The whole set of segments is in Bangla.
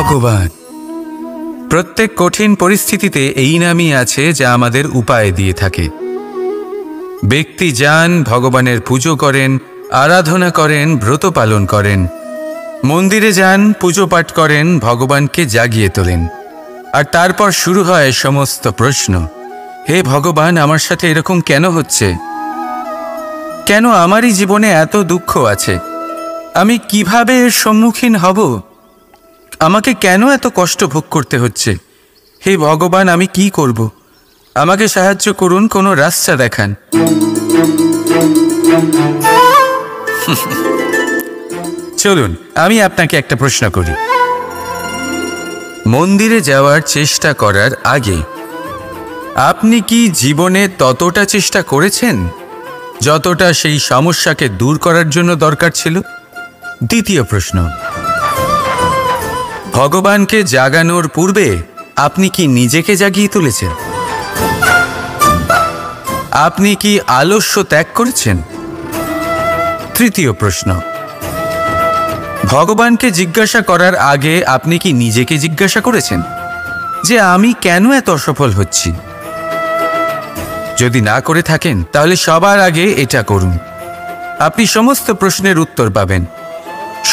ভগবান। প্রত্যেক কঠিন পরিস্থিতিতে এই নামই আছে যা আমাদের উপায় দিয়ে থাকে। ব্যক্তি যান, ভগবানের পুজো করেন, আরাধনা করেন, ব্রত পালন করেন, মন্দিরে যান, পুজো পাঠ করেন, ভগবানকে জাগিয়ে তোলেন, আর তারপর শুরু হয় সমস্ত প্রশ্ন। হে ভগবান, আমার সাথে এরকম কেন হচ্ছে? কেন আমারই জীবনে এত দুঃখ আছে? আমি কিভাবে এর সম্মুখীন হব? আমাকে কেন এত কষ্ট ভোগ করতে হচ্ছে? হে ভগবান, আমি কি করব? আমাকে সাহায্য করুন, কোনো রাস্তা দেখান। চলুন আমি আপনাকে একটা প্রশ্ন করি। মন্দিরে যাওয়ার চেষ্টা করার আগে আপনি কি জীবনে ততটা চেষ্টা করেছেন যতটা সেই সমস্যাকে দূর করার জন্য দরকার ছিল? দ্বিতীয় প্রশ্ন, ভগবানকে জাগানোর পূর্বে আপনি কি নিজেকে জাগিয়ে তুলেছেন? আপনি কি আলস্য ত্যাগ করেছেন? তৃতীয় প্রশ্ন, ভগবানকে জিজ্ঞাসা করার আগে আপনি কি নিজেকে জিজ্ঞাসা করেছেন যে আমি কেন এত অসফল হচ্ছি? যদি না করে থাকেন তাহলে সবার আগে এটা করুন। আপনি সমস্ত প্রশ্নের উত্তর পাবেন,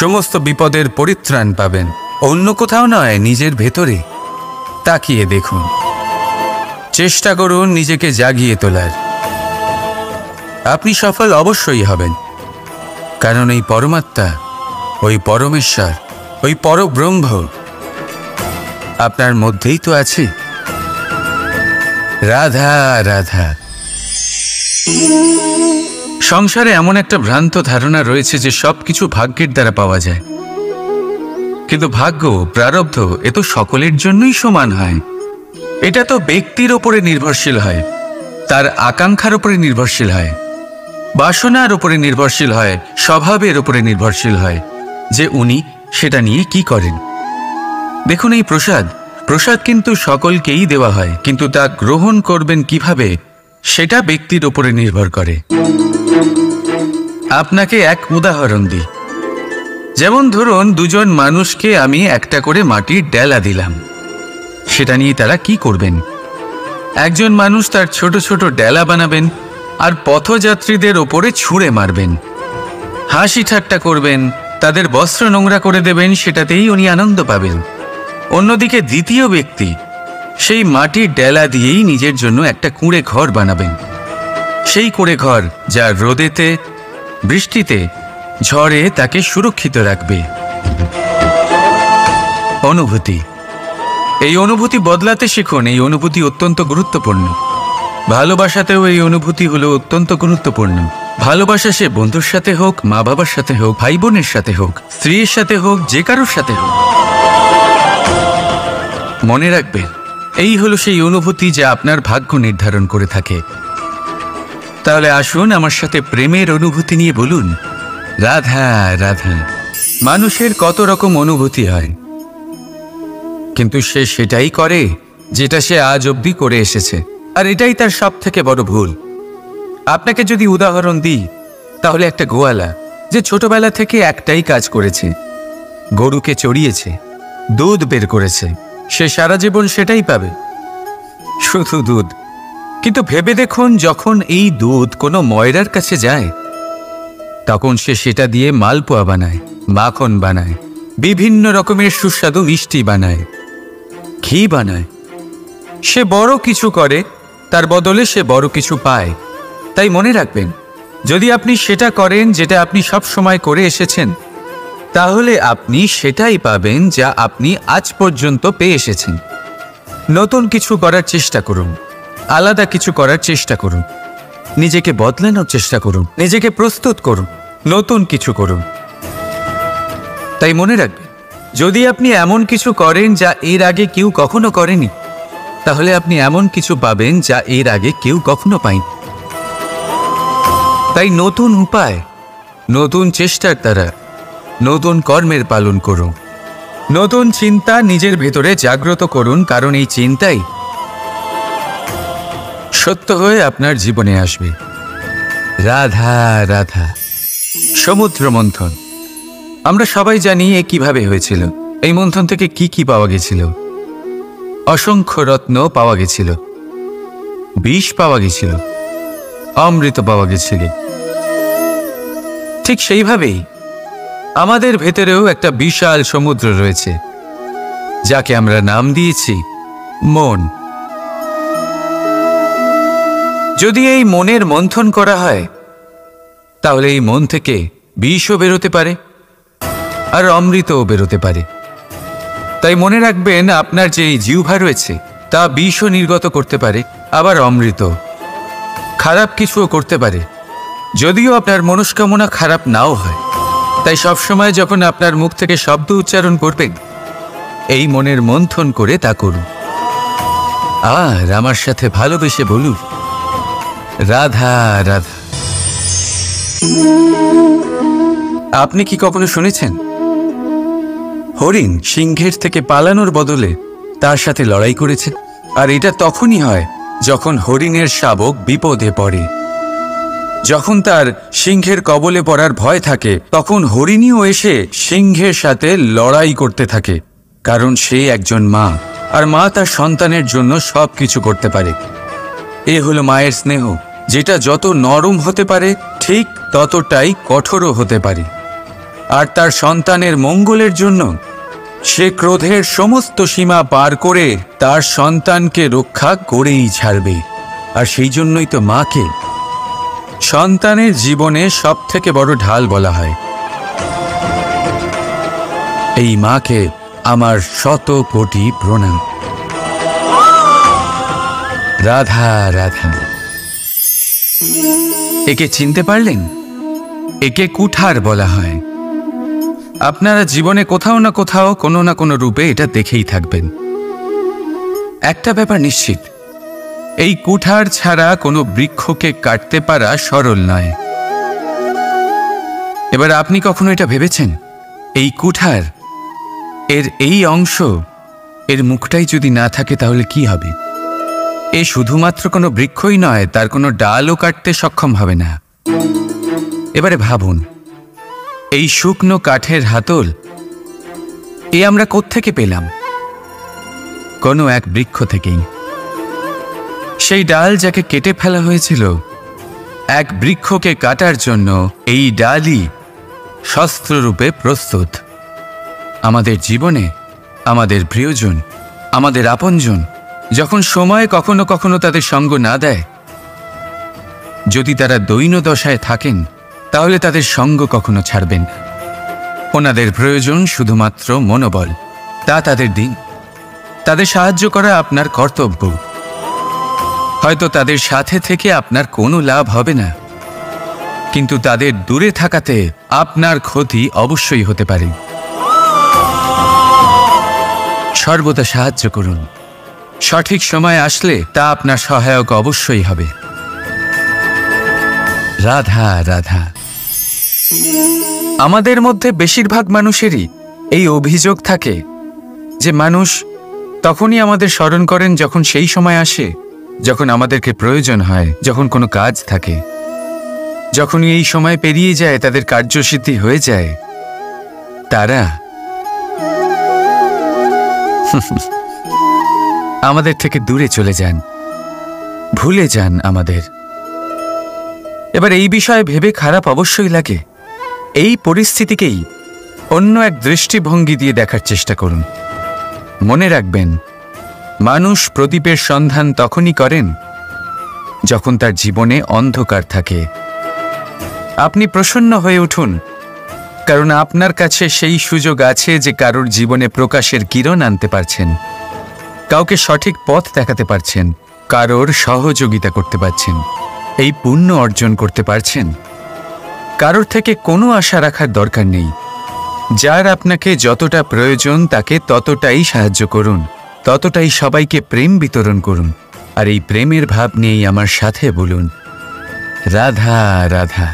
সমস্ত বিপদের পরিত্রাণ পাবেন। অন্য কোথাও নয়, নিজের ভেতরে তাকিয়ে দেখুন। চেষ্টা করুন নিজেকে জাগিয়ে তোলার। আপনি সফল অবশ্যই হবেন, কারণ এই পরমাত্মা, ওই পরমেশ্বর, ওই পরব্রহ্ম আপনার মধ্যেই তো আছে। রাধা রাধা। সংসারে এমন একটা ভ্রান্ত ধারণা রয়েছে যে সবকিছু ভাগ্যের দ্বারা পাওয়া যায়, কিন্তু ভাগ্য, প্রারব্ধ এ তো সকলের জন্যই সমান হয়। এটা তো ব্যক্তির ওপরে নির্ভরশীল হয়, তার আকাঙ্ক্ষার উপরে নির্ভরশীল হয়, বাসনার উপরে নির্ভরশীল হয়, স্বভাবের উপরে নির্ভরশীল হয় যে উনি সেটা নিয়ে কি করেন। দেখুন, এই প্রসাদ কিন্তু সকলকেই দেওয়া হয়, কিন্তু তা গ্রহণ করবেন কিভাবে সেটা ব্যক্তির উপরে নির্ভর করে। আপনাকে এক উদাহরণ দিই। যেমন ধরুন, দুজন মানুষকে আমি একটা করে মাটির ডেলা দিলাম, সেটা নিয়ে তারা কি করবেন? একজন মানুষ তার ছোট ছোট ডেলা বানাবেন আর পথযাত্রীদের ওপরে ছুঁড়ে মারবেন, হাসি ঠাট্টা করবেন, তাদের বস্ত্র নোংরা করে দেবেন, সেটাতেই উনি আনন্দ পাবেন। অন্যদিকে দ্বিতীয় ব্যক্তি সেই মাটির ডেলা দিয়েই নিজের জন্য একটা কুঁড়ে ঘর বানাবেন। সেই কুঁড়ে ঘর যা রোদেতে, বৃষ্টিতে, ঝড়ে তাকে সুরক্ষিত রাখবে। অনুভূতি, এই অনুভূতি বদলাতে শিখুন। এই অনুভূতি অত্যন্ত গুরুত্বপূর্ণ। ভালোবাসাতেও এই অনুভূতি হলো অত্যন্ত গুরুত্বপূর্ণ। ভালোবাসা সে বন্ধুর সাথে হোক, মা বাবার সাথে হোক, ভাই বোনের সাথে হোক, স্ত্রীর সাথে হোক, যে কারোর সাথে হোক, মনে রাখবেন এই হলো সেই অনুভূতি যা আপনার ভাগ্য নির্ধারণ করে থাকে। তাহলে আসুন আমার সাথে প্রেমের অনুভূতি নিয়ে বলুন, রাধা রাধা। মানুষের কত রকম অনুভূতি হয়, কিন্তু সে সেটাই করে যেটা সে আজ অবধি করে এসেছে, আর এটাই তার সব থেকে বড় ভুল। আপনাকে যদি উদাহরণ দিই, তাহলে একটা গোয়ালা যে ছোটবেলা থেকে একটাই কাজ করেছে, গরুকে চড়িয়েছে, দুধ বের করেছে, সে সারা জীবন সেটাই পাবে, শুধু দুধ। কিন্তু ভেবে দেখুন, যখন এই দুধ কোনো ময়রার কাছে যায়, তখন সে সেটা দিয়ে মালপোয়া বানায়, মাখন বানায়, বিভিন্ন রকমের সুস্বাদু মিষ্টি বানায়, ঘি বানায়। সে বড় কিছু করে, তার বদলে সে বড় কিছু পায়। তাই মনে রাখবেন, যদি আপনি সেটা করেন যেটা আপনি সব সময় করে এসেছেন, তাহলে আপনি সেটাই পাবেন যা আপনি আজ পর্যন্ত পেয়ে এসেছেন। নতুন কিছু করার চেষ্টা করুন, আলাদা কিছু করার চেষ্টা করুন, নিজেকে বদলানোর চেষ্টা করুন, নিজেকে প্রস্তুত করুন, নতুন কিছু করুন। তাই মনে রাখবেন, যদি আপনি এমন কিছু করেন যা এর আগে কেউ কখনো করেনি, তাহলে আপনি এমন কিছু পাবেন যা এর আগে কেউ কখনো পায়নি। তাই নতুন উপায়, নতুন চেষ্টার দ্বারা নতুন কর্মের পালন করুন। নতুন চিন্তা নিজের ভেতরে জাগ্রত করুন, কারণ এই চিন্তাই সত্য হয়ে আপনার জীবনে আসবে। রাধা রাধা। সমুদ্র মন্থন আমরা সবাই জানি এ কিভাবে হয়েছিল। এই মন্থন থেকে কি কি পাওয়া গেছিল? অসংখ্য রত্ন পাওয়া গেছিল, বিষ পাওয়া গেছিল, অমৃত পাওয়া গেছিল। ঠিক সেইভাবেই আমাদের ভেতরেও একটা বিশাল সমুদ্র রয়েছে, যাকে আমরা নাম দিয়েছি মন। যদি এই মনের মন্থন করা হয়, তাহলে এই মন থেকে বিষও বেরোতে পারে আর অমৃতও বেরোতে পারে। তাই মনে রাখবেন, আপনার যে জিহ্বা রয়েছে তা বিষও নির্গত করতে পারে, আবার অমৃত, খারাপ কিছুও করতে পারে, যদিও আপনার মনস্কামনা খারাপ নাও হয়। তাই সবসময় যখন আপনার মুখ থেকে শব্দ উচ্চারণ করবেন, এই মনের মন্থন করে তা করুন। আর আমার সাথে ভালোবেসে বলুন, রাধা রাধা। আপনি কি কখনো শুনেছেন হরিণ সিংহের থেকে পালানোর বদলে তার সাথে লড়াই করেছে? আর এটা তখনই হয় যখন হরিণের শাবক বিপদে পড়ে। যখন তার সিংহের কবলে পড়ার ভয় থাকে, তখন হরিণীও এসে সিংহের সাথে লড়াই করতে থাকে, কারণ সে একজন মা, আর মা তার সন্তানের জন্য সব কিছু করতে পারে। এ হলো মায়ের স্নেহ, যেটা যত নরম হতে পারে ঠিক ততটাই কঠোরও হতে পারে। আর তার সন্তানের মঙ্গলের জন্য সে ক্রোধের সমস্ত সীমা পার করে তার সন্তানকে রক্ষা করেই ছাড়বে। আর সেই জন্যই তো মাকে সন্তানের জীবনে সব থেকে বড় ঢাল বলা হয়। এই মাকে আমার শত কোটি প্রণাম। রাধা রাধা। একে চিনতে পারলেন? একে কুঠার বলা হয়। আপনারা জীবনে কোথাও না কোথাও কোনো না কোনো রূপে এটা দেখেই থাকবেন। একটা ব্যাপার নিশ্চিত, এই কুঠার ছাড়া কোনো বৃক্ষকে কাটতে পারা সরল নয়। এবার আপনি কখনো এটা ভেবেছেন, এই কুঠার এর এই অংশ, এর মুখটাই যদি না থাকে তাহলে কি হবে? এ শুধুমাত্র কোনো বৃক্ষই নয়, তার কোনো ডালও কাটতে সক্ষম হবে না। এবারে ভাবুন, এই শুকনো কাঠের হাতল এ আমরা কোত্থেকে পেলাম? কোনো এক বৃক্ষ থেকেই। সেই ডাল যাকে কেটে ফেলা হয়েছিল, এক বৃক্ষকে কাটার জন্য এই ডালই শস্ত্ররূপে প্রস্তুত। আমাদের জীবনে আমাদের প্রিয়জন, আমাদের আপনজন যখন সময় কখনো কখনো তাদের সঙ্গ না দেয়, যদি তারা দৈন্য দশায় থাকেন, তাহলে তাদের সঙ্গ কখনো ছাড়বেন না। ওনাদের প্রয়োজন শুধুমাত্র মনোবল। তা তাদের দিন। তাদের সাহায্য করা আপনার কর্তব্য। হয়তো তাদের সাথে থেকে আপনার কোনো লাভ হবে না, কিন্তু তাদের দূরে থাকাতে আপনার ক্ষতি অবশ্যই হতে পারে। সর্বদা সাহায্য করুন। সঠিক সময় আসলে তা আপনার সহায়ক অবশ্যই হবে। রাধা রাধা। আমাদের মধ্যে বেশিরভাগ মানুষেরই এই অভিযোগ থাকে যে মানুষ তখনই আমাদের স্মরণ করেন যখন সেই সময় আসে যখন আমাদেরকে প্রয়োজন হয়, যখন কোনো কাজ থাকে। যখনই এই সময় পেরিয়ে যায়, তাদের কার্যসিদ্ধি হয়ে যায়, তারা আমাদের থেকে দূরে চলে যান, ভুলে যান আমাদের। এবার এই বিষয়ে ভেবে খারাপ অবশ্যই লাগে। এই পরিস্থিতিকেই অন্য এক দৃষ্টিভঙ্গি দিয়ে দেখার চেষ্টা করুন। মনে রাখবেন, মানুষ প্রদীপের সন্ধান তখনই করেন যখন তার জীবনে অন্ধকার থাকে। আপনি প্রসন্ন হয়ে উঠুন, কারণ আপনার কাছে সেই সুযোগ আছে যে কারোর জীবনে প্রকাশের কিরণ আনতে পারছেন, কাউকে সঠিক পথ দেখাতে পারছেন, কারোর সহযোগিতা করতে পারছেন, এই পুণ্য অর্জন করতে পারছেন। কারোর থেকে কোনো আশা রাখার দরকার নেই। যার আপনাকে যতটা প্রয়োজন তাকে ততটাই সাহায্য করুন, ততটাই সবাইকে প্রেম বিতরণ করুন। আর এই প্রেমের ভাব নিয়েই আমার সাথে বলুন, রাধা রাধা।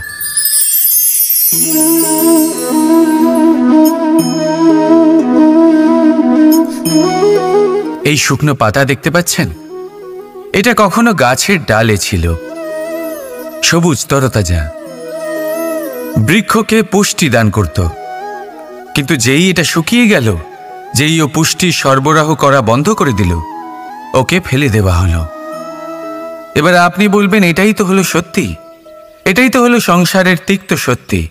এই শুকনো পাতা দেখতে পাচ্ছেন? এটা কখনো গাছের ডালে ছিল, সবুজ তরতাজা, বৃক্ষকে পুষ্টি দান করত। কিন্তু যেই এটা শুকিয়ে গেল, যেই ও পুষ্টি সরবরাহ করা বন্ধ করে দিল, ওকে ফেলে দেওয়া হলো। এবার আপনি বলবেন, এটাই তো হলো সত্যি, এটাই তো হলো সংসারের তিক্ত সত্যি।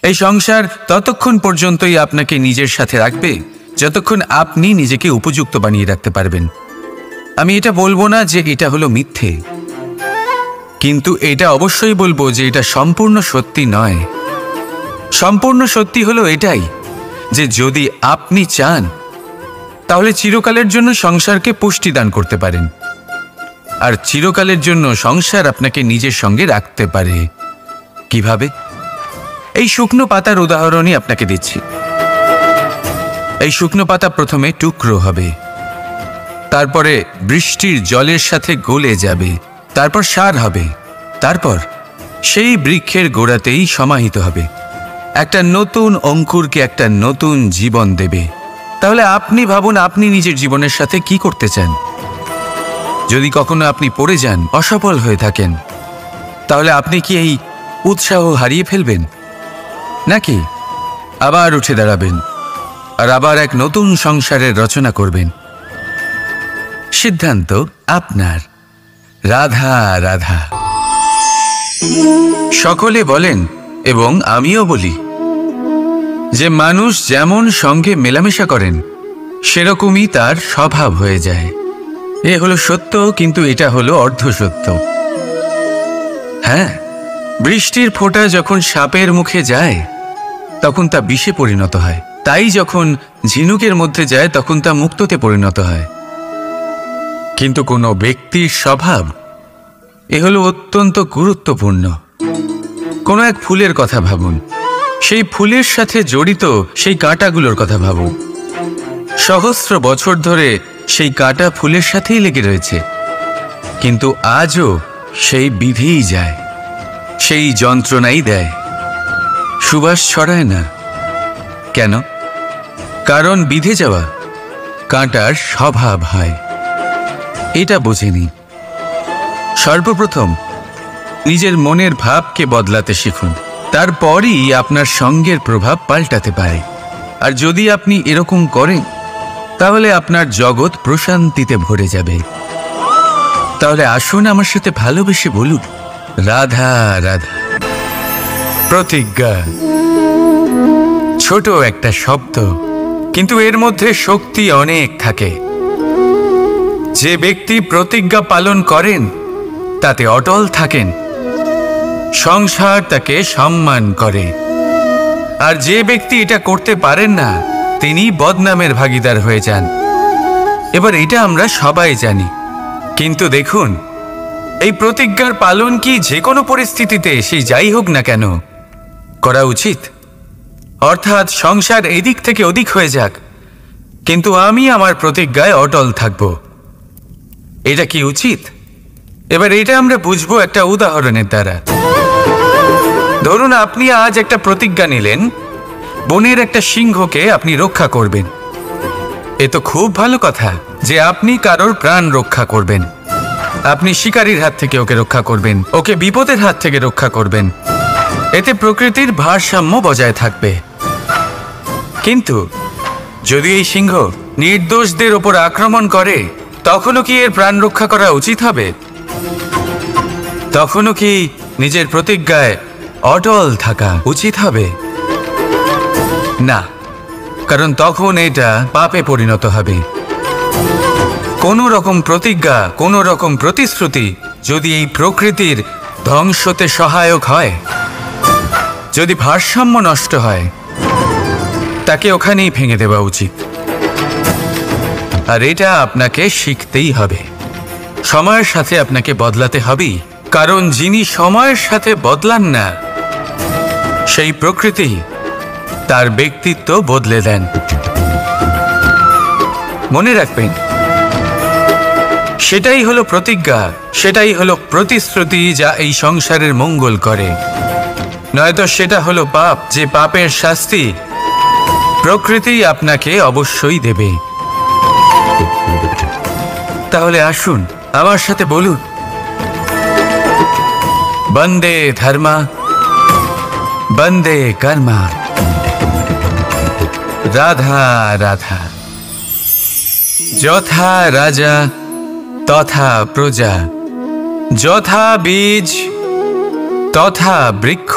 এই সংসার ততক্ষণ পর্যন্তই আপনাকে নিজের সাথে রাখবে যতক্ষণ আপনি নিজেকে উপযুক্ত বানিয়ে রাখতে পারবেন। আমি এটা বলবো না যে এটা হলো মিথ্যে, কিন্তু এটা অবশ্যই বলবো যে এটা সম্পূর্ণ সত্যি নয়। সম্পূর্ণ সত্যি হলো এটাই যে যদি আপনি চান তাহলে চিরকালের জন্য সংসারকে পুষ্টি দান করতে পারেন, আর চিরকালের জন্য সংসার আপনাকে নিজের সঙ্গে রাখতে পারে। কিভাবে? এই শুকনো পাতার উদাহরণই আপনাকে দিচ্ছি। এই শুকনো পাতা প্রথমে টুকরো হবে, তারপরে বৃষ্টির জলের সাথে গলে যাবে, তারপর সার হবে, তারপর সেই বৃক্ষের গোড়াতেই সমাহিত হবে, একটা নতুন অঙ্কুরকে একটা নতুন জীবন দেবে। তাহলে আপনি ভাবুন, আপনি নিজের জীবনের সাথে কি করতে চান? যদি কখনো আপনি পড়ে যান, অসফল হয়ে থাকেন, তাহলে আপনি কি এই উৎসাহ হারিয়ে ফেলবেন, নাকি আবার উঠে দাঁড়াবেন আর আবার এক নতুন সংসারের রচনা করবেন? সিদ্ধান্ত আপনার। রাধা রাধা। সকলে বলেন এবং আমিও বলি যে মানুষ যেমন সঙ্গে মেলামেশা করেন সেরকমই তার স্বভাব হয়ে যায়। এ হলো সত্য, কিন্তু এটা হলো অর্ধসত্য। হ্যাঁ, বৃষ্টির ফোঁটা যখন সাপের মুখে যায় তখন তা বিষে পরিণত হয়, তাই যখন ঝিনুকের মধ্যে যায় তখন তা মুক্তোতে পরিণত হয়। কিন্তু কোনো ব্যক্তির স্বভাব এ হলো অত্যন্ত গুরুত্বপূর্ণ। কোনো এক ফুলের কথা ভাবুন, সেই ফুলের সাথে জড়িত সেই কাঁটাগুলোর কথা ভাবুন। সহস্র বছর ধরে সেই কাঁটা ফুলের সাথেই লেগে রয়েছে, কিন্তু আজও সেই বিধেই যায়, সেই যন্ত্রণাই দেয়, সুবাস ছড়ায় না। কেন? কারণ বিধে যাওয়া কাঁটার স্বভাব হয়। এটা বোঝেনি। সর্বপ্রথম নিজের মনের ভাবকে বদলাতে শিখুন, তারপরই আপনার সঙ্গের প্রভাব পাল্টাতে পারে। আর যদি আপনি এরকম করেন তাহলে আপনার জগৎ প্রশান্তিতে ভরে যাবে। তাহলে আসুন আমার সাথে ভালোবেসে বলুন, রাধা রাধা। প্রতিজ্ঞা ছোট একটা শব্দ, কিন্তু এর মধ্যে শক্তি অনেক থাকে। যে ব্যক্তি প্রতিজ্ঞা পালন করেন তাতে অটল থাকেন, সংসার তাকে সম্মান করে। আর যে ব্যক্তি এটা করতে পারেন না তিনি বদনামের ভাগীদার হয়ে যান। এবার এটা আমরা সবাই জানি, কিন্তু দেখুন, এই প্রতিজ্ঞার পালন কি যে কোনো পরিস্থিতিতে, সেই যাই হোক না কেন, করা উচিত? অর্থাৎ সংসার এদিক থেকে ওদিক হয়ে যাক, কিন্তু আমি আমার প্রতিজ্ঞায় অটল থাকব, এটা কি উচিত? এবার এটা আমরা বুঝবো একটা উদাহরণের দ্বারা। ধরুন আপনি আজ একটা প্রতিজ্ঞা নিলেন, বনের একটা সিংহকে আপনি রক্ষা করবেন। এ তো খুব ভালো কথা যে আপনি কারোর প্রাণ রক্ষা করবেন। আপনি শিকারীর হাত থেকে ওকে রক্ষা করবেন, ওকে বিপদের হাত থেকে রক্ষা করবেন। এতে প্রকৃতির ভারসাম্য বজায় থাকবে। কিন্তু যদি এই সিংহ নির্দোষদের ওপর আক্রমণ করে, তখনও কি এর প্রাণ রক্ষা করা উচিত হবে? তখনও কি নিজের প্রতিজ্ঞায় অটল থাকা উচিত হবে? না, কারণ তখন এটা পাপে পরিণত হবে। কোনো রকম প্রতিজ্ঞা, কোনো রকম প্রতিশ্রুতি যদি এই প্রকৃতির ধ্বংসতে সহায়ক হয়, যদি ভারসাম্য নষ্ট হয়, তাকে ওখানেই ভেঙে দেওয়া উচিত। আর এটা আপনাকে শিখতেই হবে, সময়ের সাথে আপনাকে বদলাতে হবেই। কারণ যিনি সময়ের সাথে বদলান না, সেই প্রকৃতি তার ব্যক্তিত্ব বদলে দেন। মনে রাখবেন, সেটাই হলো প্রতিজ্ঞা, সেটাই হলো প্রতিশ্রুতি যা এই সংসারের মঙ্গল করে। নয়তো সেটা হলো পাপ, যে পাপের শাস্তি প্রকৃতি আপনাকে অবশ্যই দেবে। তাহলে আসুন আমার সাথে বলুন, বন্দে ধর্মা, বন্দে কর্মা, রাধা রাধা। যথা রাজা তথা প্রজা, যথা বীজ তথা বৃক্ষ,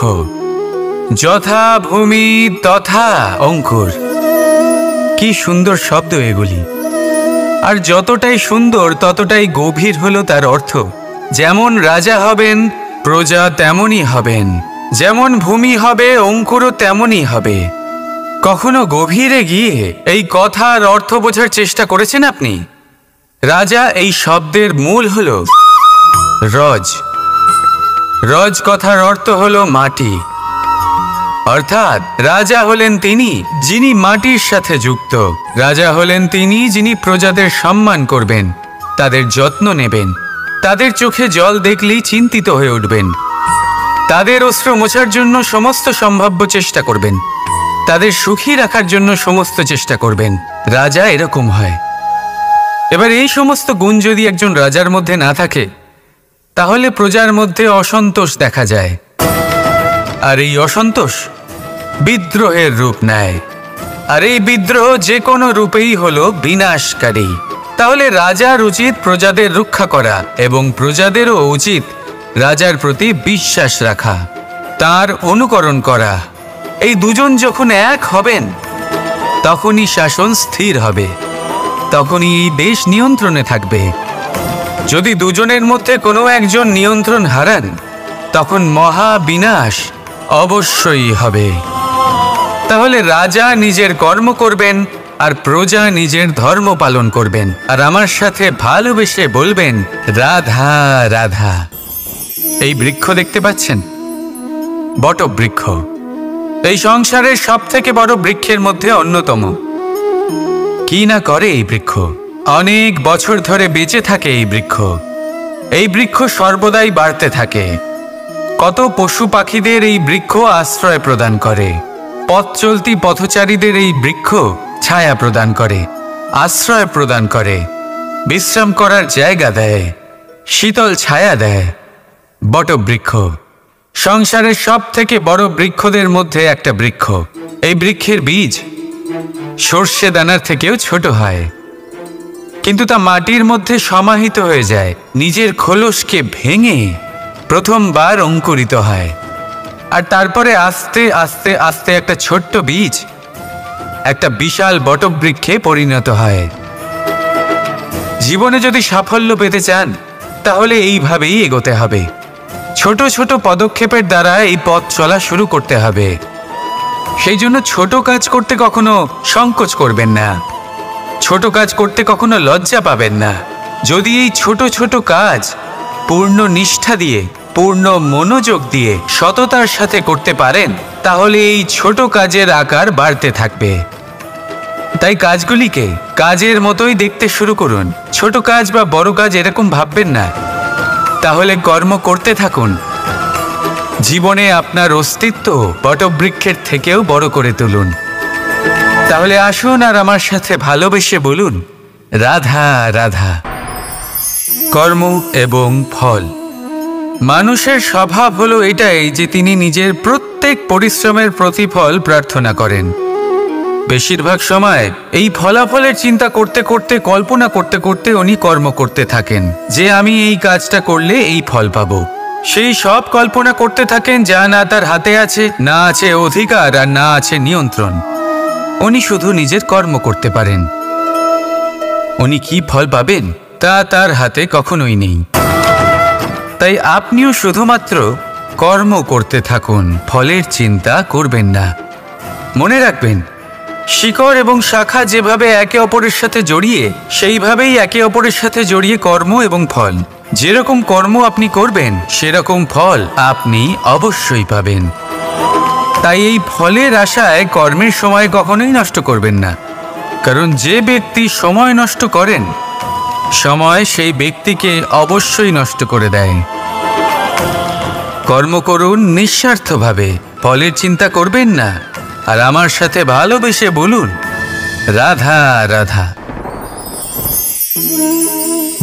যথা ভূমি তথা অঙ্কুর। কি সুন্দর শব্দ এগুলি! আর যতটাই সুন্দর ততটাই গভীর হলো তার অর্থ। যেমন রাজা হবেন, প্রজা তেমনই হবেন। যেমন ভূমি হবে, অঙ্কুরও তেমনই হবে। কখনো গভীরে গিয়ে এই কথার অর্থ বোঝার চেষ্টা করেছেন আপনি? রাজা এই শব্দের মূল হলো রজ। রজ কথার অর্থ হলো মাটি। অর্থাৎ রাজা হলেন তিনি যিনি মাটির সাথে যুক্ত। রাজা হলেন তিনি যিনি প্রজাদের সম্মান করবেন, তাদের যত্ন নেবেন, তাদের চোখে জল দেখলেই চিন্তিত হয়ে উঠবেন, তাদের অশ্রু মোছার জন্য সমস্ত সম্ভাব্য চেষ্টা করবেন, তাদের সুখী রাখার জন্য সমস্ত চেষ্টা করবেন। রাজা এরকম হয়। এবার এই সমস্ত গুণ যদি একজন রাজার মধ্যে না থাকে, তাহলে প্রজার মধ্যে অসন্তোষ দেখা যায়। আর এই অসন্তোষ বিদ্রোহের রূপ নেয়। আর এই বিদ্রোহ যে কোনো রূপেই হলো বিনাশকারী। তাহলে রাজার উচিত প্রজাদের রক্ষা করা এবং প্রজাদেরও উচিত রাজার প্রতি বিশ্বাস রাখা, তার অনুকরণ করা। এই দুজন যখন এক হবেন, তখনই শাসন স্থির হবে, তখনই এই দেশ নিয়ন্ত্রণে থাকবে। যদি দুজনের মধ্যে কোনো একজন নিয়ন্ত্রণ হারান, তখন মহা বিনাশ অবশ্যই হবে। তাহলে রাজা নিজের কর্ম করবেন আর প্রজা নিজের ধর্ম পালন করবেন, আর আমার সাথে ভালোবেসে বলবেন রাধা রাধা। এই বৃক্ষ দেখতে পাচ্ছেন, বটবৃক্ষ। এই সংসারের সব থেকে বড় বৃক্ষের মধ্যে অন্যতম। কি না করে এই বৃক্ষ! অনেক বছর ধরে বেঁচে থাকে এই বৃক্ষ। এই বৃক্ষ সর্বদাই বাড়তে থাকে। কত পশু পাখিদের এই বৃক্ষ আশ্রয় প্রদান করে। পথ চলতি পথচারীদের এই বৃক্ষ ছায়া প্রদান করে, আশ্রয় প্রদান করে, বিশ্রাম করার জায়গা দেয়, শীতল ছায়া দেয়। বটবৃক্ষ সংসারের সব থেকে বড় বৃক্ষদের মধ্যে একটা বৃক্ষ। এই বৃক্ষের বীজ সর্ষে দানার থেকেও ছোট হয়, কিন্তু তা মাটির মধ্যে সমাহিত হয়ে যায়, নিজের খোলসকে ভেঙে প্রথমবার অঙ্কুরিত হয়। আর তারপরে আস্তে আস্তে আস্তে একটা ছোট্ট বীজ একটা বিশাল বটবৃক্ষে পরিণত হয়। জীবনে যদি সাফল্য পেতে চান, তাহলে এইভাবেই এগোতে হবে। ছোট ছোট পদক্ষেপের দ্বারা এই পথ চলা শুরু করতে হবে। সেই জন্য ছোট কাজ করতে কখনো সংকোচ করবেন না, ছোট কাজ করতে কখনো লজ্জা পাবেন না। যদি এই ছোট ছোট কাজ পূর্ণ নিষ্ঠা দিয়ে, পূর্ণ মনোযোগ দিয়ে, সততার সাথে করতে পারেন, তাহলে এই ছোট কাজের আকার বাড়তে থাকবে। তাই কাজগুলিকে কাজের মতোই দেখতে শুরু করুন। ছোট কাজ বা বড় কাজ এরকম ভাববেন না। তাহলে কর্ম করতে থাকুন। জীবনে আপনার অস্তিত্ব বটবৃক্ষের থেকেও বড় করে তুলুন। তাহলে আসুন আর আমার সাথে ভালোবেসে বলুন রাধা রাধা। কর্ম এবং ফল। মানুষের স্বভাব হলো এটাই যে তিনি নিজের প্রত্যেক পরিশ্রমের প্রতিফল প্রার্থনা করেন। বেশিরভাগ সময় এই ফলাফলের চিন্তা করতে করতে, কল্পনা করতে করতে উনি কর্ম করতে থাকেন যে আমি এই কাজটা করলে এই ফল পাবো। সেই সব কল্পনা করতে থাকেন যা না তার হাতে আছে, না আছে অধিকার, আর না আছে নিয়ন্ত্রণ। উনি শুধু নিজের কর্ম করতে পারেন। উনি কি ফল পাবেন তা তার হাতে কখনোই নেই। তাই আপনিও শুধুমাত্র কর্ম করতে থাকুন, ফলের চিন্তা করবেন না। মনে রাখবেন, শিকড় এবং শাখা যেভাবে একে অপরের সাথে জড়িয়ে, সেইভাবেই একে অপরের সাথে জড়িয়ে কর্ম এবং ফল। যেরকম কর্ম আপনি করবেন, সেরকম ফল আপনি অবশ্যই পাবেন। তাই এই ফলের আশায় কর্মের সময় কখনোই নষ্ট করবেন না, কারণ যে ব্যক্তি সময় নষ্ট করেন, সময় সেই ব্যক্তিকে অবশ্যই নষ্ট করে দেয়। কর্ম করুন নিঃস্বার্থভাবে, ফলের চিন্তা করবেন না, আর আমার সাথে ভালোবেসে বলুন রাধা রাধা।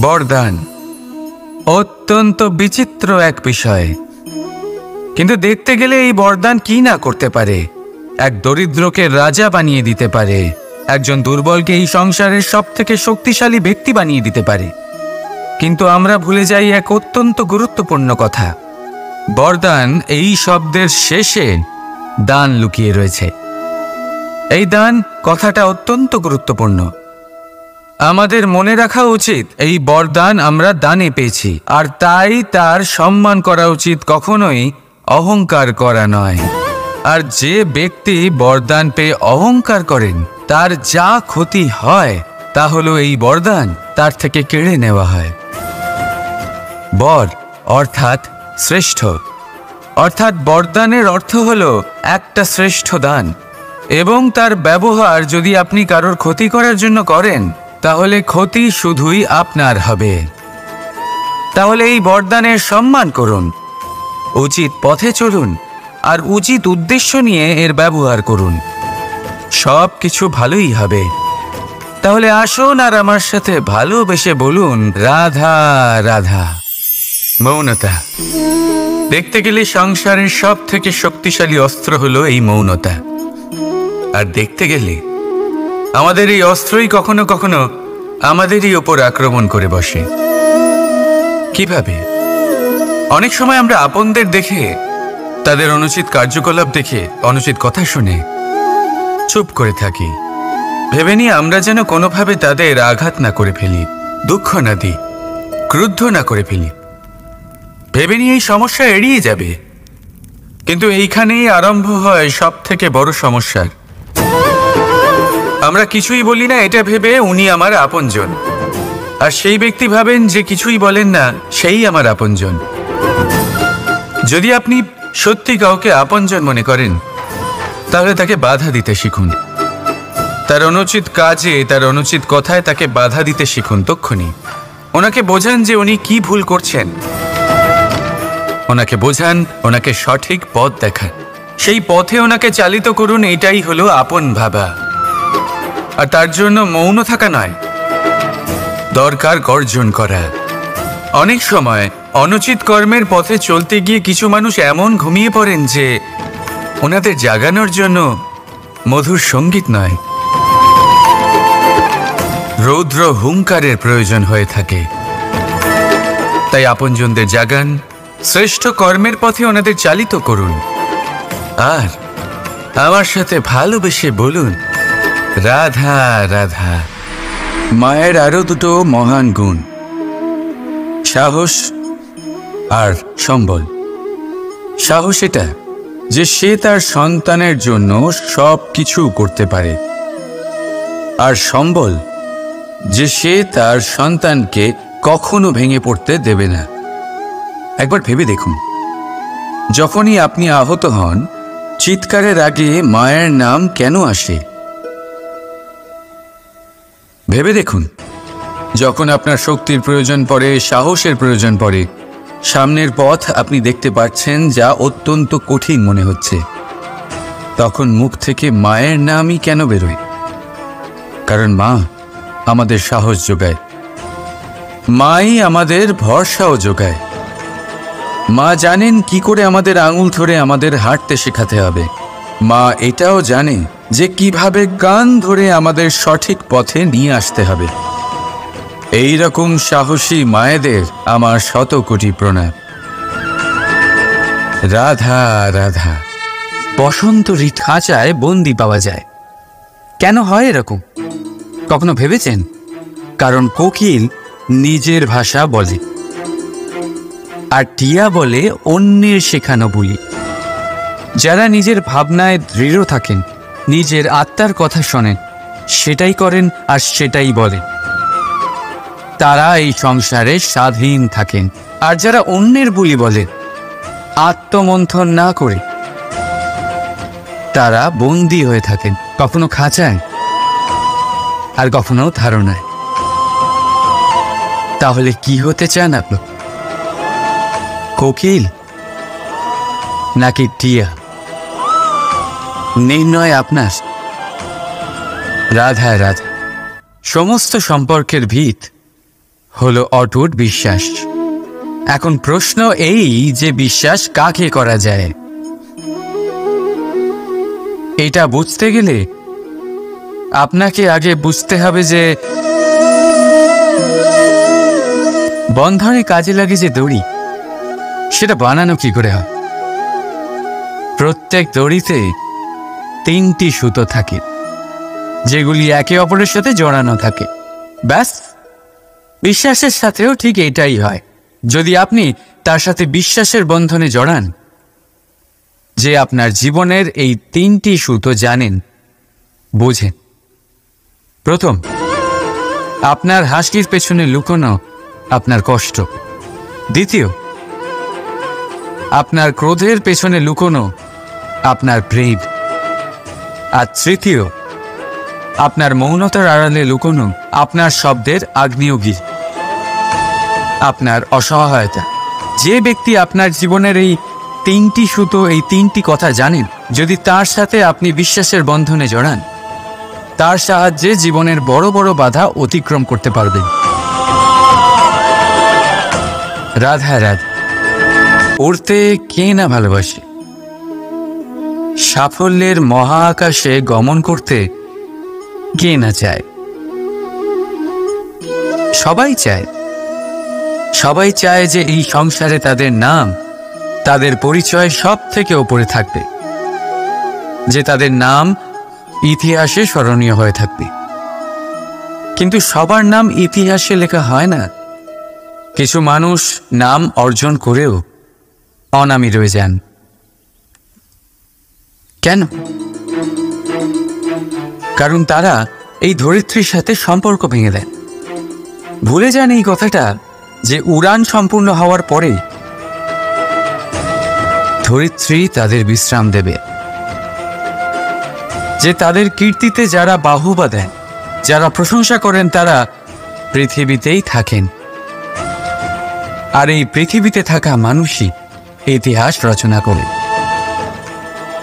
বরদান অত্যন্ত বিচিত্র এক বিষয়, কিন্তু দেখতে গেলে এই বরদান কি না করতে পারে। এক দরিদ্রকে রাজা বানিয়ে দিতে পারে, একজন দুর্বলকে এই সংসারের সবথেকে শক্তিশালী ব্যক্তি বানিয়ে দিতে পারে। কিন্তু আমরা ভুলে যাই এক অত্যন্ত গুরুত্বপূর্ণ কথা। বরদান এই শব্দের শেষে দান লুকিয়ে রয়েছে। এই দান কথাটা অত্যন্ত গুরুত্বপূর্ণ। আমাদের মনে রাখা উচিত এই বরদান আমরা দানে পেয়েছি, আর তাই তার সম্মান করা উচিত, কখনোই অহংকার করা নয়। আর যে ব্যক্তি বরদান পেয়ে অহংকার করেন তার যা ক্ষতি হয় তা হলো এই বরদান তার থেকে কেড়ে নেওয়া হয়। বর অর্থাৎ শ্রেষ্ঠ, অর্থাৎ বরদানের অর্থ হলো একটা শ্রেষ্ঠ দান, এবং তার ব্যবহার যদি আপনি কারোর ক্ষতি করার জন্য করেন তাহলে ক্ষতি শুধুই আপনার হবে। তাহলে এই বরদানের সম্মান করুন, উচিত পথে চলুন, আর উচিত উদ্দেশ্য নিয়ে এর ব্যবহার করুন। সব কিছু ভালোই হবে। তাহলে আসুন আর আমার সাথে ভালোবেসে বলুন, রাধা রাধা। মৌনতা। দেখতে গেলে সংসারের সব থেকে শক্তিশালী অস্ত্র হলো এই মৌনতা। আর দেখতে গেলে আমাদের এই অস্ত্রই কখনো কখনো আমাদেরই ওপর আক্রমণ করে বসে। কিভাবে? অনেক সময় আমরা আপনদের দেখে, তাদের অনুচিত কার্যকলাপ দেখে, অনুচিত কথা শুনে চুপ করে থাকি, ভেবে নিয়ে আমরা যেন কোনোভাবে তাদের আঘাত না করে ফেলি, দুঃখ না দিই, ক্রুদ্ধ না করে ফেলি, ভেবে নিয়ে এই সমস্যা এড়িয়ে যাবে। কিন্তু এইখানেই আরম্ভ হয় সব থেকে বড় সমস্যার। আমরা কিছুই বলি না এটা ভেবে উনি আমার আপনজন, আর সেই ব্যক্তি ভাবেন যে কিছুই বলেন না সেই আমার আপনজন। যদি আপনি সত্যি কাউকে আপনজন মনে করেন তাহলে তাকে বাধা দিতে শিখুন, তার অনুচিত কাজে, তার অনুচিত কথায় তাকে বাধা দিতে শিখুন। তক্ষুনি ওনাকে বোঝান যে উনি কি ভুল করছেন, ওনাকে বোঝান, ওনাকে সঠিক পথ দেখান, সেই পথে ওনাকে চালিত করুন। এটাই হলো আপন ভাবা। আর তার জন্য মৌন থাকা নয়, দরকার গর্জন করা। অনেক সময় অনুচিত কর্মের পথে চলতে গিয়ে কিছু মানুষ এমন ঘুমিয়ে পড়েন যে ওনাদের জাগানোর জন্য মধুর সঙ্গীত নয়, রৌদ্র হুঙ্কারের প্রয়োজন হয়ে থাকে। তাই আপনজনদের জাগান, শ্রেষ্ঠ কর্মের পথে ওনাদের চালিত করুন, আর আমার সাথে ভালোবেসে বলুন, রাধা রাধা। মায়ের আরো দুটো মহান গুণ, সাহস আর সম্বল। সাহস এটা যে সে তার সন্তানের জন্য সব কিছু করতে পারে, আর সম্বল যে সে তার সন্তানকে কখনো ভেঙে পড়তে দেবে না। একবার ভেবে দেখুন, যখনই আপনি আহত হন চিৎকারের আগে মায়ের নাম কেন আসে? ভেবে দেখুন, যখন আপনার শক্তির প্রয়োজন পড়ে, সাহসের প্রয়োজন পড়ে, সামনের পথ আপনি দেখতে পাচ্ছেন যা অত্যন্ত কঠিন মনে হচ্ছে, তখন মুখ থেকে মায়ের নামই কেন বেরোয়? কারণ মা আমাদের সাহস যোগায়, মাই আমাদের ভরসাও যোগায়। মা জানেন কি করে আমাদের আঙুল ধরে আমাদের হাঁটতে শেখাতে হবে। মা এটাও জানে যে কিভাবে কান ধরে আমাদের সঠিক পথে নিয়ে আসতে হবে। এই রকম সাহসী মায়েদের আমার শত কোটি প্রণাম। রাধা রাধা। বসন্ত ঋতু খাঁচায় বন্দি পাওয়া যায়, কেন হয় এরকম? কখনো ভেবেছেন? কারণ কোকিল নিজের ভাষা বলে, আর টিয়া বলে অন্যের শেখানো বুলি। যারা নিজের ভাবনায় দৃঢ় থাকেন, নিজের আত্মার কথা শোনেন, সেটাই করেন আর সেটাই বলেন, তারা এই সংসারে স্বাধীন থাকেন। আর যারা অন্যের বুলি বলেন, আত্মমন্থন না করে, তারা বন্দী হয়ে থাকেন, কখনো খাঁচায় আর কখনো ধারণায়। তাহলে কি হতে চান আপনি? কোকিল নাকি টিয়া? নির্ণয় আপনার। রাধা রাধা। সমস্ত সম্পর্কের ভিত হলো অটুট বিশ্বাস। এখন প্রশ্ন এই যে বিশ্বাস কাকে করা যায়? এটা বুঝতে গেলে আপনাকে আগে বুঝতে হবে যে বন্ধনে কাজে লাগে যে দড়ি, সেটা বানানো কি করে হয়। প্রত্যেক দড়িতে 3টি সুতো থাকে, যেগুলি একে অপরের সাথে জড়ানো থাকে। ব্যাস, বিশ্বাসের সাথেও ঠিক এটাই হয়। যদি আপনি তার সাথে বিশ্বাসের বন্ধনে জড়ান, যে আপনার জীবনের এই 3টি সুতো জানেন, বোঝেন। প্রথম, আপনার হাসির পেছনে লুকোনো আপনার কষ্ট। দ্বিতীয়, আপনার ক্রোধের পেছনে লুকোনো আপনার প্রেম। আর তৃতীয়, আপনার মৌনতার আড়ালে লুকোনো আপনার শব্দের আগ্নেয়গিরি, আপনার অসহায়তা। যে ব্যক্তি আপনার জীবনের এই 3টি সুতো, এই 3টি কথা জানেন, যদি তার সাথে আপনি বিশ্বাসের বন্ধনে জড়ান, তার সাহায্যে জীবনের বড় বড় বাধা অতিক্রম করতে পারবেন। রাধা রাধা। উড়তে কে না ভালোবাসে? সাফল্যের মহা আকাশে গমন করতে কে না চায়? সবাই চায়। সবাই চায় যে এই সংসারে তাদের নাম, তাদের পরিচয় সব থেকে ওপরে থাকবে, যে তাদের নাম ইতিহাসে স্মরণীয় হয়ে থাকবে। কিন্তু সবার নাম ইতিহাসে লেখা হয় না। কিছু মানুষ নাম অর্জন করেও অনামী রয়ে যান। কেন? কারণ তারা এই ধরিত্রীর সাথে সম্পর্ক ভেঙে দেন। ভুলে যান এই কথাটা, যে উড়ান সম্পূর্ণ হওয়ার পরে ধরিত্রী তাদের বিশ্রাম দেবে, যে তাদের কীর্তিতে যারা বাহুবা দেন, যারা প্রশংসা করেন, তারা পৃথিবীতেই থাকেন। আর এই পৃথিবীতে থাকা মানুষই ইতিহাস রচনা করে।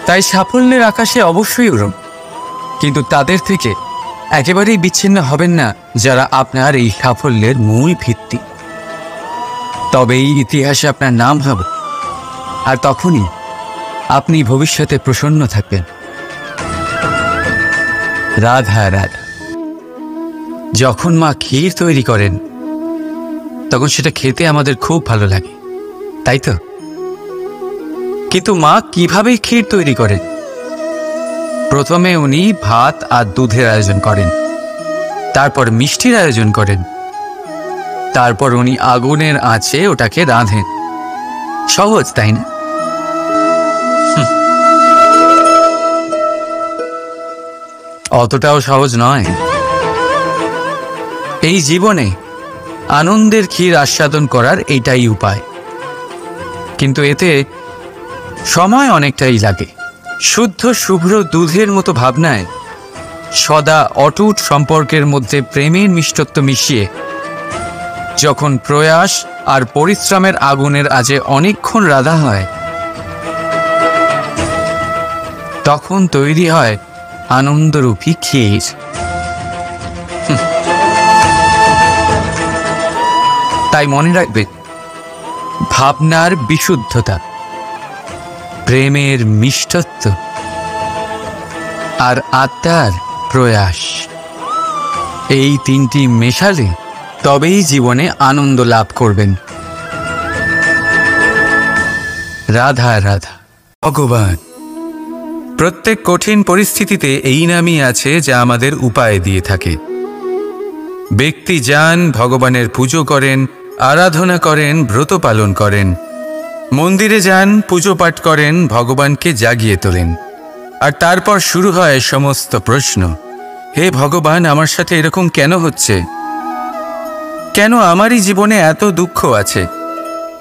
তাই সাফল্যের আকাশে অবশ্যই উড়ুন, কিন্তু তাদের থেকে একেবারেই বিচ্ছিন্ন হবেন না যারা আপনার এই সাফল্যের মূল ভিত্তি। তবেই ইতিহাসে আপনার নাম হবে, আর তখনই আপনি ভবিষ্যতে প্রসন্ন থাকবেন। রাধা রাধা। যখন মা ক্ষীর তৈরি করেন, তখন সেটা খেতে আমাদের খুব ভালো লাগে, তাই তো? কিন্তু মা কিভাবে ক্ষীর তৈরি করেন? প্রথমে উনি ভাত আর দুধের আয়োজন করেন, তারপর মিষ্টির আয়োজন করেন, তারপর উনি আগুনের আঁচে ওটাকে রাঁধেন। সহজ, তাই না? অতটাও সহজ নয়। এই জীবনে আনন্দের ক্ষীর আস্বাদন করার এটাই উপায়, কিন্তু এতে সময় অনেকটাই লাগে। শুদ্ধ শুভ্র দুধের মতো ভাবনায় সদা অটুট সম্পর্কের মধ্যে প্রেমের মিষ্টত্ব মিশিয়ে যখন প্রয়াস আর পরিশ্রমের আগুনের আজে অনেকক্ষণ রাধা হয়, তখন তৈরি হয় আনন্দরূপী ক্ষীর। তাই মনে রাখবে, ভাবনার বিশুদ্ধতা, প্রেমের মিষ্টত্ব আর আত্মার প্রয়াস, এই 3টি মেশালে তবেই জীবনে আনন্দ লাভ করবেন। রাধা রাধা। ভগবান। প্রত্যেক কঠিন পরিস্থিতিতে এই নামই আছে যা আমাদের উপায় দিয়ে থাকে। ব্যক্তি যান, ভগবানের পুজো করেন, আরাধনা করেন, ব্রত পালন করেন, মন্দিরে যান, পুজো পাঠ করেন, ভগবানকে জাগিয়ে তোলেন, আর তারপর শুরু হয় সমস্ত প্রশ্ন। হে ভগবান, আমার সাথে এরকম কেন হচ্ছে? কেন আমারই জীবনে এত দুঃখ আছে?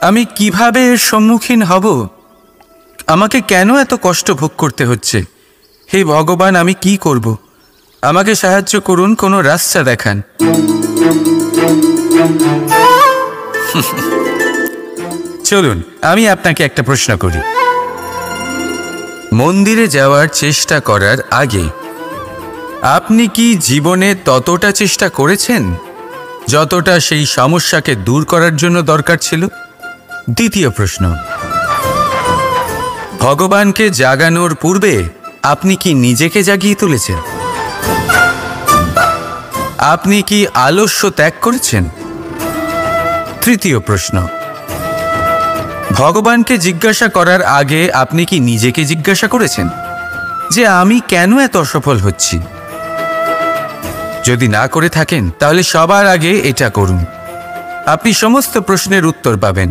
আমি কিভাবে এর সম্মুখীন হব? আমাকে কেন এত কষ্ট ভোগ করতে হচ্ছে? হে ভগবান, আমি কি করব? আমাকে সাহায্য করুন, কোনো রাস্তা দেখান। চলুন আমি আপনাকে একটা প্রশ্ন করি। মন্দিরে যাওয়ার চেষ্টা করার আগে আপনি কি জীবনে ততটা চেষ্টা করেছেন যতটা সেই সমস্যাকে দূর করার জন্য দরকার ছিল? দ্বিতীয় প্রশ্ন, ভগবানকে জাগানোর পূর্বে আপনি কি নিজেকে জাগিয়ে তুলেছেন? আপনি কি আলস্য ত্যাগ করেছেন? তৃতীয় প্রশ্ন, ভগবানকে জিজ্ঞাসা করার আগে আপনি কি নিজেকে জিজ্ঞাসা করেছেন যে আমি কেন এত অসফল হচ্ছি? যদি না করে থাকেন তাহলে সবার আগে এটা করুন। আপনি সমস্ত প্রশ্নের উত্তর পাবেন,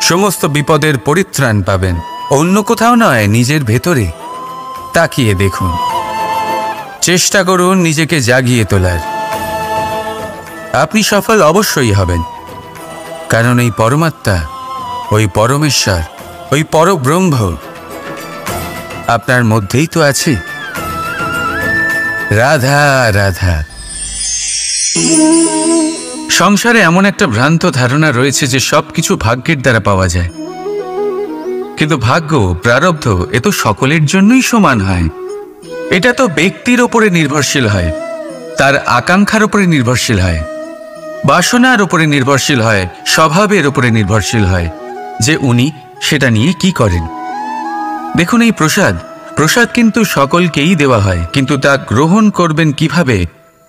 সমস্ত বিপদের পরিত্রাণ পাবেন। অন্য কোথাও নয়, নিজের ভেতরে তাকিয়ে দেখুন। চেষ্টা করুন নিজেকে জাগিয়ে তোলার। আপনি সফল অবশ্যই হবেন, কারণ এই পরমাত্মা, ওই পরমেশ্বর, ওই পরব্রহ্ম আপনার মধ্যেই তো আছে। রাধা রাধা। সংসারে এমন একটা ভ্রান্ত ধারণা রয়েছে যে সবকিছু ভাগ্যের দ্বারা পাওয়া যায়, কিন্তু ভাগ্য, প্রারব্ধ এ তো সকলের জন্যই সমান হয়। এটা তো ব্যক্তির ওপরে নির্ভরশীল হয়, তার আকাঙ্ক্ষার উপরে নির্ভরশীল হয়, বাসনার উপরে নির্ভরশীল হয়, স্বভাবের উপরে নির্ভরশীল হয় যে উনি সেটা নিয়ে কি করেন। দেখুন, এই প্রসাদ কিন্তু সকলকেই দেওয়া হয়, কিন্তু তা গ্রহণ করবেন কিভাবে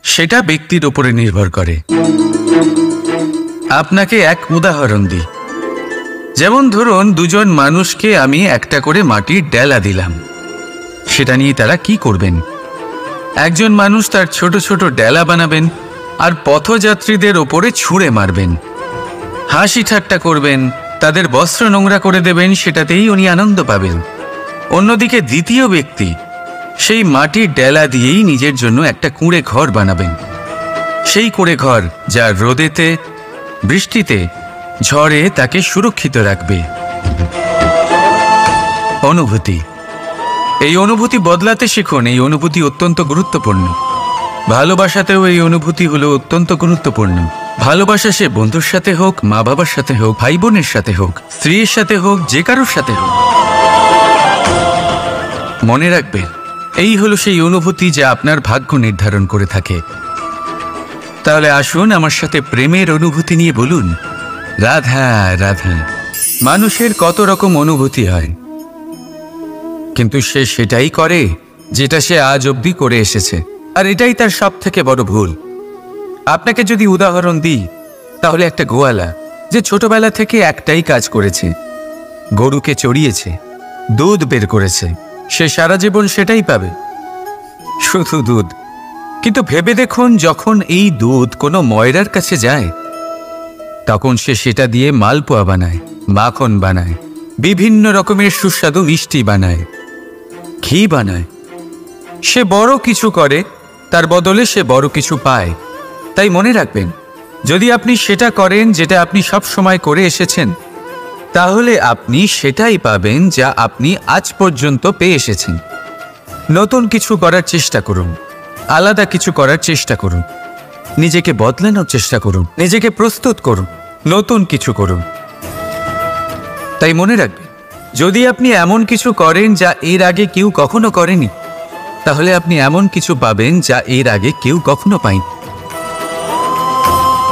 সেটা ব্যক্তির উপরে নির্ভর করে। আপনাকে এক উদাহরণ দিই। যেমন ধরুন, দুজন মানুষকে আমি একটা করে মাটির ডেলা দিলাম, সেটা নিয়ে তারা কি করবেন? একজন মানুষ তার ছোট ছোট ডেলা বানাবেন আর পথযাত্রীদের ওপরে ছুঁড়ে মারবেন, হাসি ঠাট্টা করবেন, তাদের বস্ত্র নোংরা করে দেবেন, সেটাতেই উনি আনন্দ পাবেন। অন্যদিকে দ্বিতীয় ব্যক্তি সেই মাটির ডেলা দিয়েই নিজের জন্য একটা কুঁড়ে ঘর বানাবেন। সেই কুঁড়ে ঘর যা রোদেতে, বৃষ্টিতে, ঝড়ে তাকে সুরক্ষিত রাখবে। অনুভূতি, এই অনুভূতি বদলাতে শিখুন। এই অনুভূতি অত্যন্ত গুরুত্বপূর্ণ। ভালোবাসাতেও এই অনুভূতি হলো অত্যন্ত গুরুত্বপূর্ণ। ভালোবাসা সে বন্ধুর সাথে হোক, মা বাবার সাথে হোক, ভাই বোনের সাথে হোক, স্ত্রীর সাথে হোক, যে কারোর সাথে হোক। মনে রাখবেন, এই হলো সেই অনুভূতি যা আপনার ভাগ্য নির্ধারণ করে থাকে। তাহলে আসুন আমার সাথে প্রেমের অনুভূতি নিয়ে বলুন, রাধা রাধা। মানুষের কত রকম অনুভূতি হয়, কিন্তু সে সেটাই করে যেটা সে আজ অবধি করে এসেছে, আর এটাই তার সব থেকে বড় ভুল। আপনাকে যদি উদাহরণ দিই, তাহলে একটা গোয়ালা যে ছোটবেলা থেকে একটাই কাজ করেছে, গরুকে চড়িয়েছে, দুধ বের করেছে, সে সারা জীবন সেটাই পাবে, শুধু দুধ। কিন্তু ভেবে দেখুন, যখন এই দুধ কোনো ময়রার কাছে যায়, তখন সে সেটা দিয়ে মালপোয়া বানায়, মাখন বানায়, বিভিন্ন রকমের সুস্বাদু মিষ্টি বানায়, ঘি বানায়। সে বড় কিছু করে, তার বদলে সে বড় কিছু পায়। তাই মনে রাখবেন, যদি আপনি সেটা করেন যেটা আপনি সব সময় করে এসেছেন, তাহলে আপনি সেটাই পাবেন যা আপনি আজ পর্যন্ত পেয়ে এসেছেন। নতুন কিছু করার চেষ্টা করুন, আলাদা কিছু করার চেষ্টা করুন, নিজেকে বদলানোর চেষ্টা করুন, নিজেকে প্রস্তুত করুন, নতুন কিছু করুন। তাই মনে রাখবেন, যদি আপনি এমন কিছু করেন যা এর আগে কেউ কখনো করেনি, তাহলে আপনি এমন কিছু পাবেন যা এর আগে কেউ কখনো পায়নি।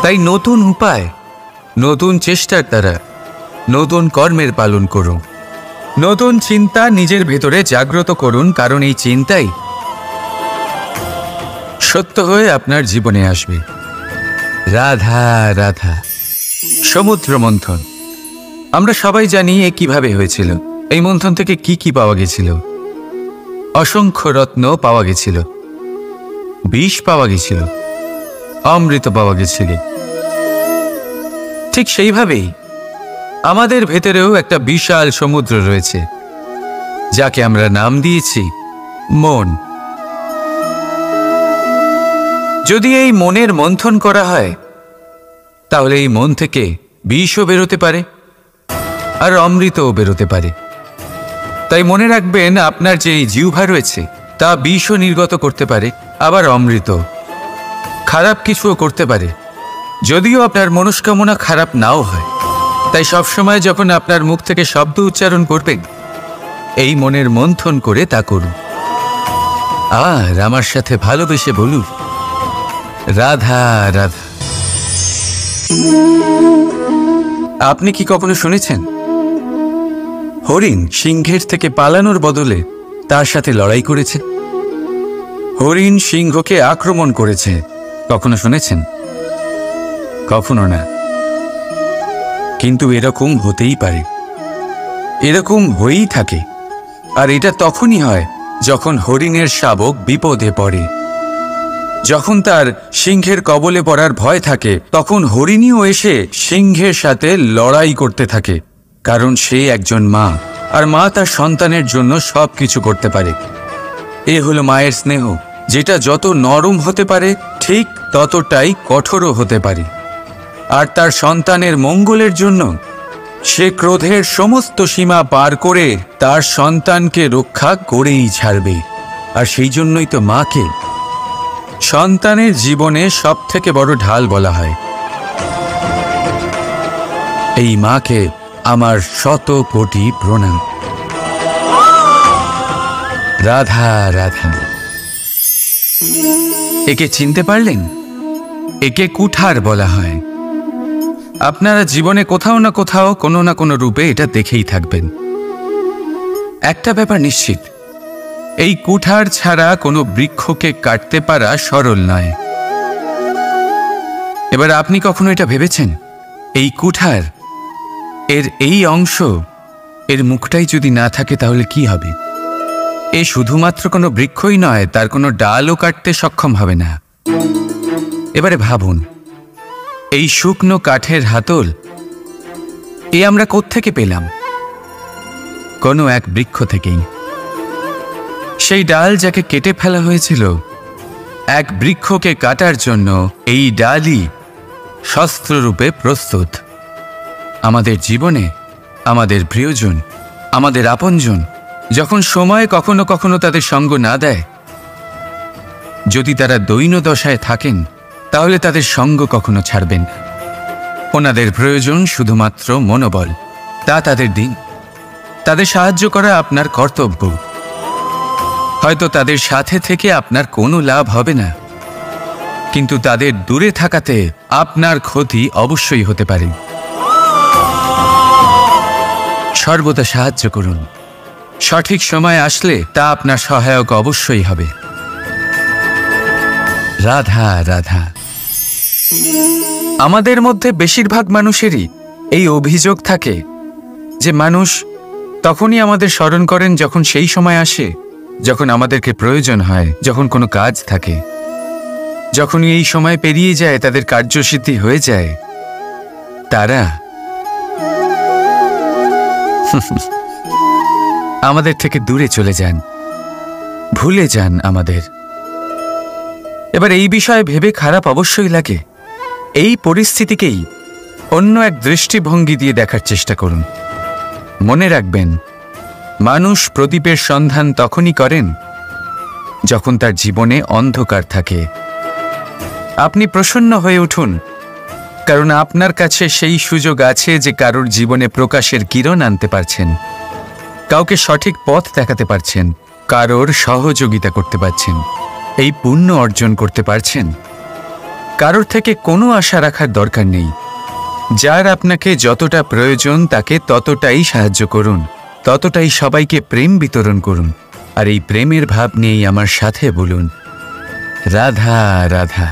তাই নতুন উপায়, নতুন চেষ্টার দ্বারা নতুন কর্মের পালন করুন। নতুন চিন্তা নিজের ভেতরে জাগ্রত করুন, কারণ এই চিন্তাই সত্য হয়ে আপনার জীবনে আসবে। রাধা রাধা। সমুদ্র মন্থন, আমরা সবাই জানি এ কিভাবে হয়েছিল। এই মন্থন থেকে কি কি পাওয়া গেছিল? অসংখ্য রত্ন পাওয়া গেছিল, বিষ পাওয়া গেছিল, অমৃত পাওয়া গেছিল। ঠিক সেইভাবেই আমাদের ভেতরেও একটা বিশাল সমুদ্র রয়েছে, যাকে আমরা নাম দিয়েছি মন। যদি এই মনের মন্থন করা হয়, তাহলে এই মন থেকে বিষও বেরোতে পারে আর অমৃতও বেরোতে পারে। তাই মনে রাখবেন, আপনার যে জিহ্বা রয়েছে তা বিষও নির্গত করতে পারে, আবার অমৃত। খারাপ কিছুও করতে পারে, যদিও আপনার মনস্কামনা খারাপ নাও হয়। তাই সবসময় যখন আপনার মুখ থেকে শব্দ উচ্চারণ করবেন, এই মনের মন্থন করে তা করুন। আর আমার সাথে ভালোবেসে বলুন, রাধা রাধা। আপনি কি কখনো শুনেছেন হরিণ সিংহের থেকে পালানোর বদলে তার সাথে লড়াই করেছে? হরিণ সিংহকে আক্রমণ করেছে, কখনো শুনেছেন? কখনো না। কিন্তু এরকম হতেই পারে, এরকম হয়েই থাকে। আর এটা তখনই হয় যখন হরিণের শাবক বিপদে পড়ে। যখন তার সিংহের কবলে পড়ার ভয় থাকে, তখন হরিণীও এসে সিংহের সাথে লড়াই করতে থাকে। কারণ সে একজন মা, আর মা তার সন্তানের জন্য সবকিছু করতে পারে। এ হলো মায়ের স্নেহ, যেটা যত নরম হতে পারে ঠিক ততটাই কঠোরও হতে পারে। আর তার সন্তানের মঙ্গলের জন্য সে ক্রোধের সমস্ত সীমা পার করে তার সন্তানকে রক্ষা করেই ছাড়বে। আর সেই জন্যই তো মাকে সন্তানের জীবনে সবথেকে বড় ঢাল বলা হয়। এই মাকে আমার শত কোটি প্রণাম। রাধা রাধা। একে চিনতে পারলেন? একে কুঠার বলা হয়। আপনারা জীবনে কোথাও না কোথাও কোনো না কোনো রূপে এটা দেখেই থাকবেন। একটা ব্যাপার নিশ্চিত, এই কুঠার ছাড়া কোনো বৃক্ষকে কাটতে পারা সরল নয়। এবার আপনি কখনো এটা ভেবেছেন, এই কুঠার, এর এই অংশ, এর মুখটাই যদি না থাকে তাহলে কি হবে? এ শুধুমাত্র কোনো বৃক্ষই নয়, তার কোনো ডালও কাটতে সক্ষম হবে না। এবারে ভাবুন, এই শুকনো কাঠের হাতল এ আমরা কোত্থেকে পেলাম? কোনো এক বৃক্ষ থেকেই। সেই ডাল যাকে কেটে ফেলা হয়েছিল, এক বৃক্ষকে কাটার জন্য এই ডালই শস্ত্ররূপে প্রস্তুত। আমাদের জীবনে আমাদের প্রিয়জন, আমাদের আপনজন যখন সময় কখনো কখনো তাদের সঙ্গ না দেয়, যদি তারা দৈন্য দশায় থাকেন, তাহলে তাদের সঙ্গ কখনো ছাড়বেন না। ওনাদের প্রয়োজন শুধুমাত্র মনোবল। তা তাদের দিন। তাদের সাহায্য করা আপনার কর্তব্য। হয়তো তাদের সাথে থেকে আপনার কোনো লাভ হবে না, কিন্তু তাদের দূরে থাকাতে আপনার ক্ষতি অবশ্যই হতে পারে। সর্বদা সাহায্য করুন। সঠিক সময় আসলে তা আপনার সহায়ক অবশ্যই হবে। রাধা রাধা। আমাদের মধ্যে বেশিরভাগ মানুষেরই এই অভিযোগ থাকে যে মানুষ তখনই আমাদের স্মরণ করেন যখন সেই সময় আসে যখন আমাদেরকে প্রয়োজন হয়, যখন কোনো কাজ থাকে। যখনই এই সময় পেরিয়ে যায়, তাদের কার্যসিদ্ধি হয়ে যায়, তারা আমাদের থেকে দূরে চলে যান, ভুলে যান আমাদের। এবার এই বিষয়ে ভেবে খারাপ অবশ্যই লাগে। এই পরিস্থিতিকেই অন্য এক দৃষ্টিভঙ্গি দিয়ে দেখার চেষ্টা করুন। মনে রাখবেন, মানুষ প্রদীপের সন্ধান তখনই করেন যখন তার জীবনে অন্ধকার থাকে। আপনি প্রসন্ন হয়ে উঠুন, কারণ আপনার কাছে সেই সুযোগ আছে যে কারোর জীবনে প্রকাশের কিরণ আনতে পারছেন, কাউকে সঠিক পথ দেখাতে পারছেন, কারোর সহযোগিতা করতে পারছেন, এই পুণ্য অর্জন করতে পারছেন। কারোর থেকে কোনো আশা রাখার দরকার নেই। যার আপনাকে যতটা প্রয়োজন তাকে ততটাই সাহায্য করুন, ততটাই সবাইকে প্রেম বিতরণ করুন। আর এই প্রেমের ভাব নিয়েই আমার সাথে বলুন, রাধা রাধা।